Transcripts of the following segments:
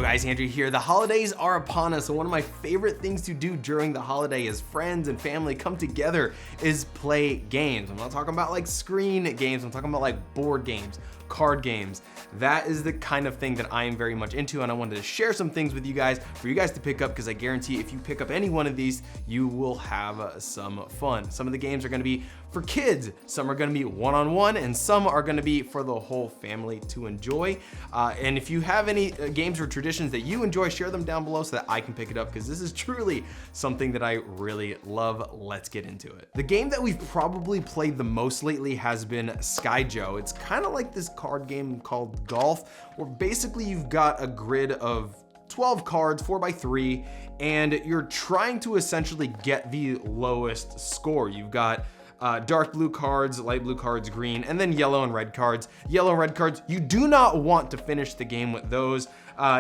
Yo guys, Andrew here. The holidays are upon us, and one of my favorite things to do during the holiday as friends and family come together is play games. I'm not talking about like screen games, I'm talking about like board games, card games. That is the kind of thing that I am very much into, and I wanted to share some things with you guys for you guys to pick up, because I guarantee if you pick up any one of these, you will have some fun. Some of the games are gonna be for kids, some are gonna be one-on-one, and some are gonna be for the whole family to enjoy. And if you have any games or traditions that you enjoy, share them down below so that I can pick it up, because this is truly something that I really love. Let's get into it. The game that we've probably played the most lately has been Skyjo. It's kind of like this card game called Golf, where basically you've got a grid of 12 cards, 4x3, and you're trying to essentially get the lowest score. You've got dark blue cards, light blue cards, green, and then yellow and red cards. Yellow and red cards, you do not want to finish the game with those.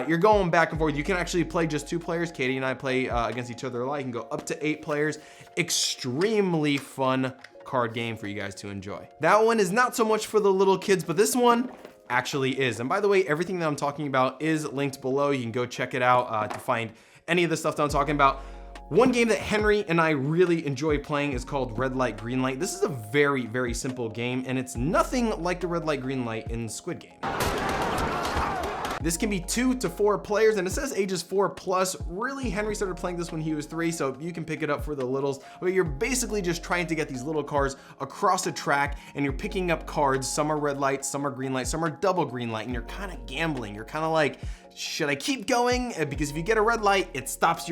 You're going back and forth. You can actually play just 2 players. Katie and I play against each other a lot. You can go up to 8 players. Extremely fun card game for you guys to enjoy. That one is not so much for the little kids, but this one actually is. And by the way, everything that I'm talking about is linked below. You can go check it out to find any of the stuff that I'm talking about. One game that Henry and I really enjoy playing is called Red Light, Green Light. This is a very, very simple game, and it's nothing like the Red Light, Green Light in Squid Game. This can be 2 to 4 players, and it says ages 4+. Really, Henry started playing this when he was 3, so you can pick it up for the littles. But you're basically just trying to get these little cars across a track, and you're picking up cards. Some are red light, some are green light, some are double green light, and you're kind of gambling. You're kind of like, should I keep going? Because if you get a red light, it stops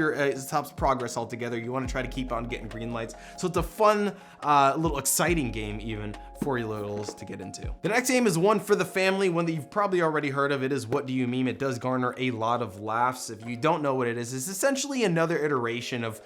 progress altogether. You want to try to keep on getting green lights. So it's a fun, little exciting game even for your littles to get into. The next game is one for the family, one that you've probably already heard of. It is What Do You Meme? It does garner a lot of laughs. If you don't know what it is, it's essentially another iteration of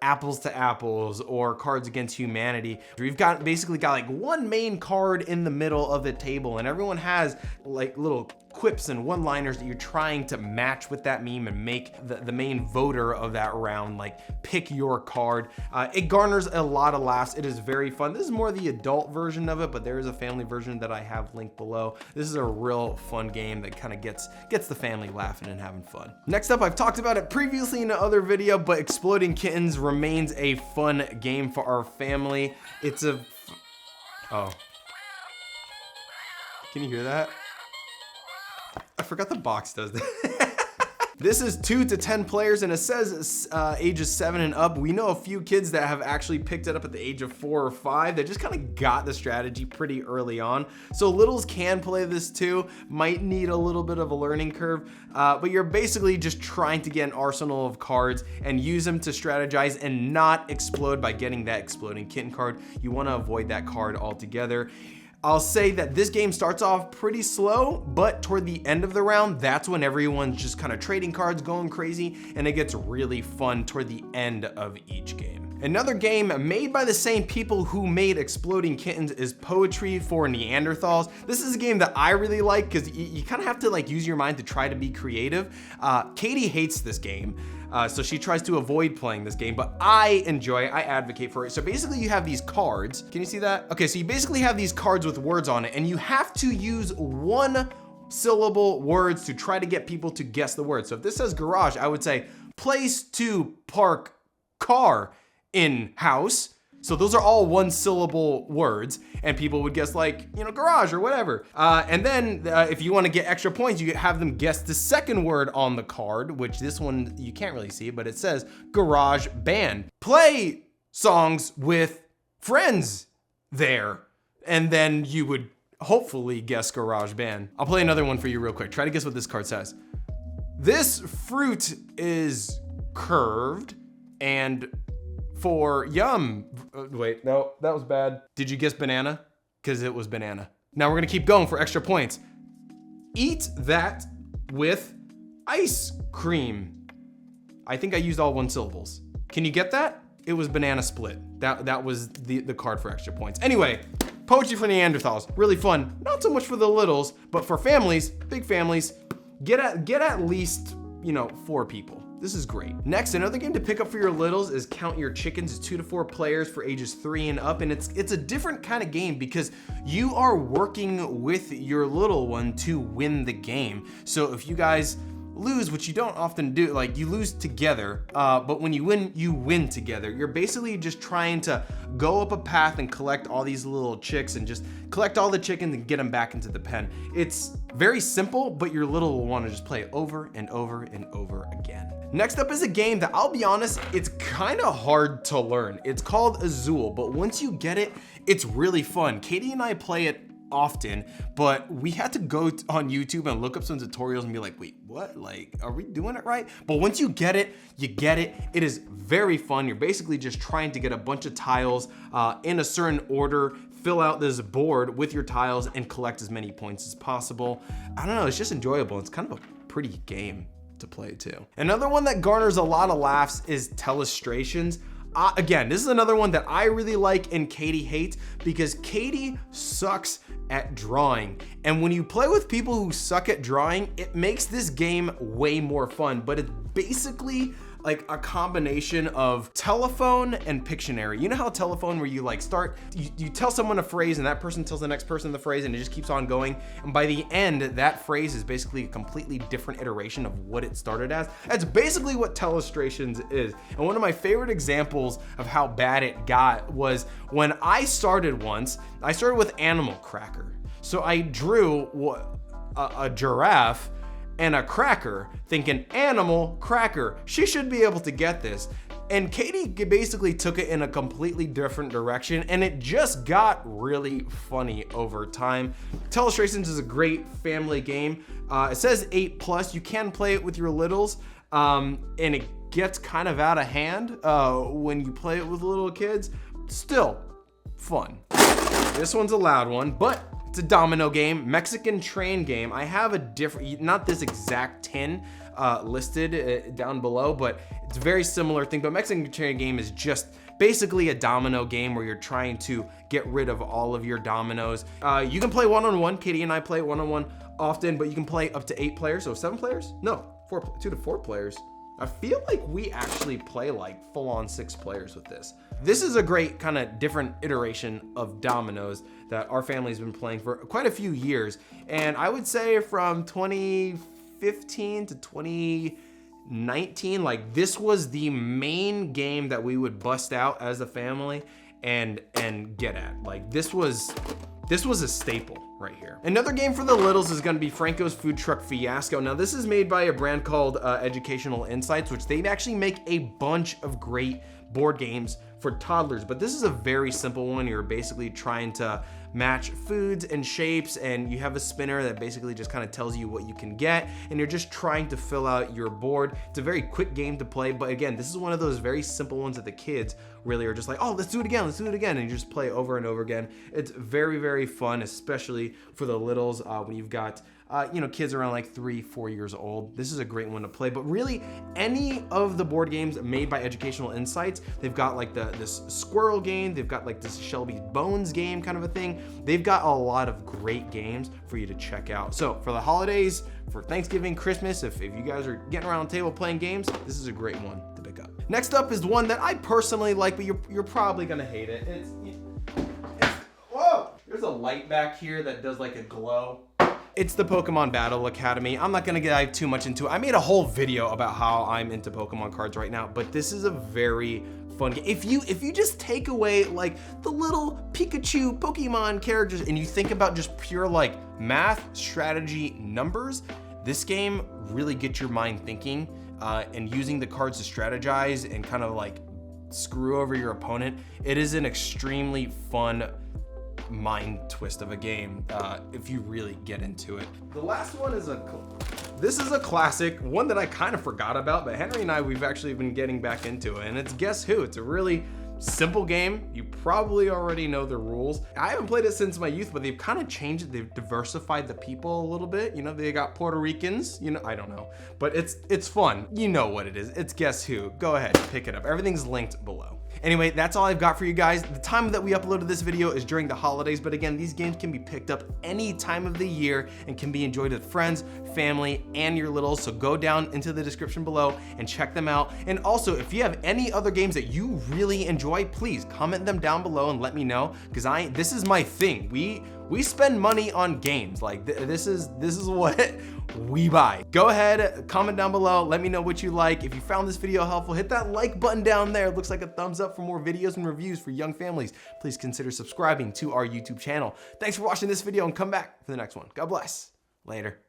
Apples to Apples or Cards Against Humanity. We've basically got like one main card in the middle of the table, and everyone has like little quips and one-liners that you're trying to match with that meme and make the main voter of that round like pick your card. It garners a lot of laughs. It is very fun. This is more the adult version of it, but there is a family version that I have linked below. This is a real fun game that kind of gets the family laughing and having fun. Next up, I've talked about it previously in another video, but Exploding Kittens remains a fun game for our family. It's a... Oh. Can you hear that? I forgot the box does that. This is 2 to 10 players, and it says ages 7 and up. We know a few kids that have actually picked it up at the age of 4 or 5 that just kind of got the strategy pretty early on. So littles can play this too, might need a little bit of a learning curve, but you're basically just trying to get an arsenal of cards and use them to strategize and not explode by getting that exploding kitten card. You want to avoid that card altogether. I'll say that this game starts off pretty slow, but toward the end of the round, that's when everyone's just kind of trading cards, going crazy, and it gets really fun toward the end of each game. Another game made by the same people who made Exploding Kittens is Poetry for Neanderthals. This is a game that I really like because you kind of have to like use your mind to try to be creative. Katie hates this game. So she tries to avoid playing this game, but I enjoy it, I advocate for it. So basically you have these cards. Can you see that? Okay, so you basically have these cards with words on it, and you have to use 1-syllable words to try to get people to guess the word. So if this says garage, I would say place to park car in house. So those are all 1-syllable words, and people would guess like, you know, garage or whatever. And then if you want to get extra points, you have them guess the second word on the card, which this one you can't really see, but it says garage band. Play songs with friends there. And then you would hopefully guess garage band. I'll play another one for you real quick. Try to guess what this card says. This fruit is curved and for yum. Wait, no, that was bad. Did you guess banana? Because it was banana. Now we're gonna keep going for extra points. Eat that with ice cream. I think I used all 1 syllables. Can you get that? It was banana split. That was the card for extra points. Anyway, Poetry for Neanderthals, really fun. Not so much for the littles, but for families, big families, get at least, you know, 4 people. This is great. Next, another game to pick up for your littles is Count Your Chickens. It's 2 to 4 players for ages 3 and up, and it's a different kind of game because you are working with your little one to win the game. So if you guys lose, which you don't often do, like you lose together, but when you win together. You're basically just trying to go up a path and collect all these little chicks and just collect all the chickens and get them back into the pen. It's very simple, but your little will want to just play over and over and over again. Next up is a game that, I'll be honest, it's kind of hard to learn. It's called Azul, but once you get it, it's really fun. Katie and I play it often, but we had to go on YouTube and look up some tutorials and be like, wait, what? Like, are we doing it right? But once you get it, you get it. It is very fun. You're basically just trying to get a bunch of tiles in a certain order, fill out this board with your tiles and collect as many points as possible. I don't know, it's just enjoyable. It's kind of a pretty game to play too. Another one that garners a lot of laughs is Telestrations. Again, this is another one that I really like and Katie hates because Katie sucks at drawing. And when you play with people who suck at drawing, it makes this game way more fun, but it's basically like a combination of telephone and Pictionary. You know how telephone where you like start, you tell someone a phrase and that person tells the next person the phrase and it just keeps on going. And by the end, that phrase is basically a completely different iteration of what it started as. That's basically what Telestrations is. And one of my favorite examples of how bad it got was when I started once, I started with Animal Cracker. So I drew a giraffe and a cracker, thinking animal cracker. She should be able to get this. And Katie basically took it in a completely different direction and it just got really funny over time. Telestrations is a great family game. It says 8+, you can play it with your littles, and it gets kind of out of hand when you play it with little kids. Still fun. This one's a loud one, but it's a domino game, Mexican train game. I have a different, not this exact tin listed down below, but it's a very similar thing. But Mexican train game is just basically a domino game where you're trying to get rid of all of your dominoes. You can play one-on-one. Katie and I play one-on-one often, but you can play up to 8 players. So 7 players? No, 2 to 4 players. I feel like we actually play like full-on 6 players with this. This is a great kind of different iteration of dominoes that our family's been playing for quite a few years. And I would say from 2015 to 2019, like this was the main game that we would bust out as a family and get at. Like this was a staple right here. Another game for the littles is gonna be Franco's Food Truck Fiasco. Now this is made by a brand called Educational Insights, which they actually make a bunch of great board games for toddlers, but this is a very simple one. You're basically trying to match foods and shapes, and you have a spinner that basically just kind of tells you what you can get, and you're just trying to fill out your board. It's a very quick game to play, but again, this is one of those very simple ones that the kids really are just like, oh, let's do it again, and you just play over and over again. It's very, very fun, especially for the littles when you've got kids around like 3-4 years old. This is a great one to play, but really any of the board games made by Educational Insights, they've got like this squirrel game, they've got like this Shelby's Bones game kind of a thing. They've got a lot of great games for you to check out. So for the holidays, for Thanksgiving, Christmas, if you guys are getting around the table playing games, this is a great one to pick up. Next up is one that I personally like, but you're probably gonna hate it. It's whoa! There's a light back here that does like a glow. It's the Pokemon Battle Academy. I'm not gonna dive too much into it. I made a whole video about how I'm into Pokemon cards right now, but this is a very fun game. If you just take away like the little Pikachu Pokemon characters and you think about just pure like math, strategy, numbers, this game really gets your mind thinking and using the cards to strategize and kind of like screw over your opponent. It is an extremely fun mind twist of a game if you really get into it. The last one is this is a classic, one that I kind of forgot about, but Henry and I, we've actually been getting back into it, and it's Guess Who. It's a really simple game. You probably already know the rules. I haven't played it since my youth, but they've kind of changed it. They've diversified the people a little bit. You know, they got Puerto Ricans, I don't know, but it's fun. You know what it is. It's Guess Who. Go ahead, pick it up. Everything's linked below. Anyway, that's all I've got for you guys. The time that we uploaded this video is during the holidays, but again, these games can be picked up any time of the year and can be enjoyed with friends, family, and your littles. So go down into the description below and check them out. And also, if you have any other games that you really enjoy, please comment them down below and let me know, because this is my thing. We spend money on games. Like this is what we buy. Go ahead, comment down below, let me know what you like. If you found this video helpful, hit that like button down there. It looks like a thumbs up for more videos and reviews for young families. Please consider subscribing to our YouTube channel. Thanks for watching this video and come back for the next one. God bless. Later.